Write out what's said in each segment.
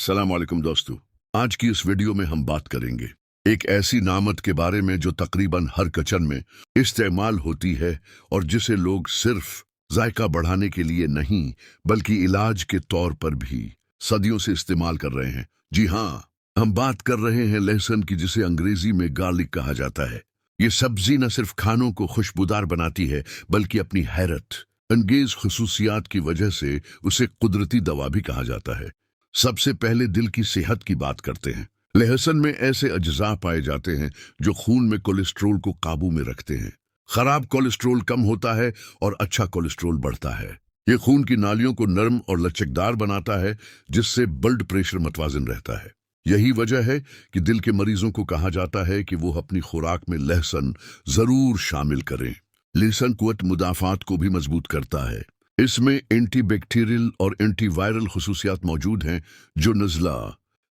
अस्सलाम वालेकुम दोस्तों। आज की इस वीडियो में हम बात करेंगे एक ऐसी नामत के बारे में जो तकरीबन हर किचन में इस्तेमाल होती है और जिसे लोग सिर्फ जायका बढ़ाने के लिए नहीं बल्कि इलाज के तौर पर भी सदियों से इस्तेमाल कर रहे हैं। जी हाँ, हम बात कर रहे हैं लहसुन की, जिसे अंग्रेजी में गार्लिक कहा जाता है। ये सब्जी न सिर्फ खानों को खुशबूदार बनाती है बल्कि अपनी हैरत अंगेज खुसूसियात की वजह से उसे कुदरती दवा भी कहा जाता है। सबसे पहले दिल की सेहत की बात करते हैं। लहसुन में ऐसे अज्जा पाए जाते हैं जो खून में कोलेस्ट्रोल को काबू में रखते हैं। खराब कोलेस्ट्रोल कम होता है और अच्छा कोलेस्ट्रोल बढ़ता है। ये खून की नालियों को नरम और लचकदार बनाता है, जिससे ब्लड प्रेशर मतवाजन रहता है। यही वजह है कि दिल के मरीजों को कहा जाता है कि वो अपनी खुराक में लहसुन जरूर शामिल करें। लहसुन कुव्वत मुदाफात को भी मजबूत करता है। इसमें एंटी बैक्टीरियल और एंटी वायरल खुसूसियात मौजूद हैं जो नज़ला,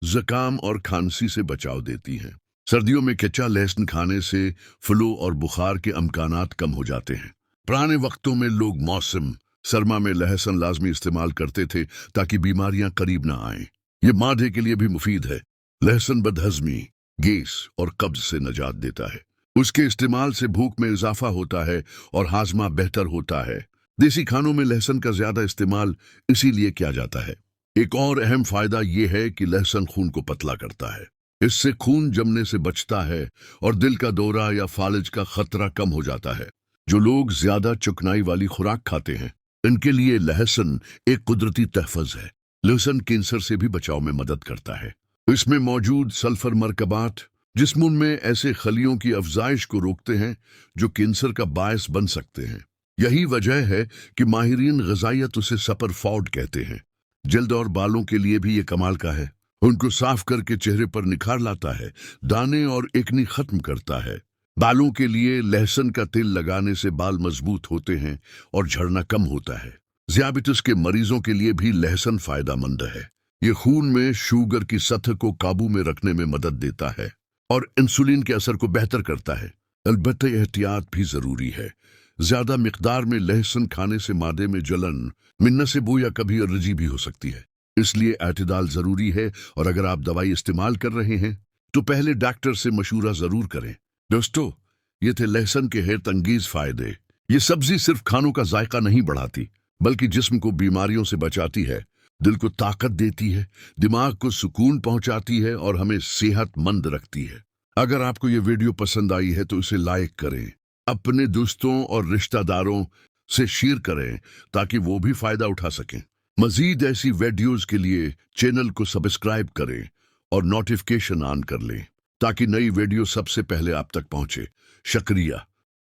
ज़ुकाम और खांसी से बचाव देती हैं। सर्दियों में कच्चा लहसुन खाने से फ्लू और बुखार के अमकानात कम हो जाते हैं। पुराने वक्तों में लोग मौसम सरमा में लहसुन लाजमी इस्तेमाल करते थे ताकि बीमारियां करीब ना आएं। ये मादे के लिए भी मुफीद है। लहसुन बदहजमी, गैस और कब्ज से निजात देता है। उसके इस्तेमाल से भूख में इजाफा होता है और हाजमा बेहतर होता है। देसी खानों में लहसुन का ज्यादा इस्तेमाल इसीलिए किया जाता है। एक और अहम फायदा यह है कि लहसुन खून को पतला करता है। इससे खून जमने से बचता है और दिल का दौरा या फालिज का खतरा कम हो जाता है। जो लोग ज्यादा चिकनाई वाली खुराक खाते हैं, इनके लिए लहसुन एक कुदरती तहफ़्फ़ुज़ है। लहसुन कैंसर से भी बचाव में मदद करता है। इसमें मौजूद सल्फर मरकबात जिस्म में ऐसे खलियों की अफजाइश को रोकते हैं जो कैंसर का बायस बन सकते हैं। यही वजह है कि माहिरीन ग़िज़ाइयत उसे सपर फॉड कहते हैं। जल्द और बालों के लिए भी ये कमाल का है। उनको साफ करके चेहरे पर निखार लाता है, दाने और एकनी खत्म करता है। बालों के लिए लहसुन का तेल लगाने से बाल मजबूत होते हैं और झड़ना कम होता है। ज़ियाबितिस के मरीजों के लिए भी लहसुन फायदेमंद है। ये खून में शुगर की सतह को काबू में रखने में मदद देता है और इंसुलिन के असर को बेहतर करता है। अलबत्ते एहतियात भी जरूरी है। ज्यादा मिकदार में लहसुन खाने से मादे में जलन, मिन्नत या कभी एलर्जी भी हो सकती है। इसलिए एतदाल जरूरी है और अगर आप दवाई इस्तेमाल कर रहे हैं तो पहले डॉक्टर से मशूरा जरूर करें। दोस्तों, ये थे लहसुन के हैरत अंगेज फायदे। ये सब्जी सिर्फ खानों का जायका नहीं बढ़ाती बल्कि जिस्म को बीमारियों से बचाती है, दिल को ताकत देती है, दिमाग को सुकून पहुंचाती है और हमें सेहतमंद रखती है। अगर आपको ये वीडियो पसंद आई है तो इसे लाइक करें, अपने दोस्तों और रिश्तेदारों से शेयर करें ताकि वो भी फायदा उठा सकें। मजीद ऐसी वीडियोस के लिए चैनल को सब्सक्राइब करें और नोटिफिकेशन ऑन कर लें ताकि नई वीडियो सबसे पहले आप तक पहुंचे। शुक्रिया।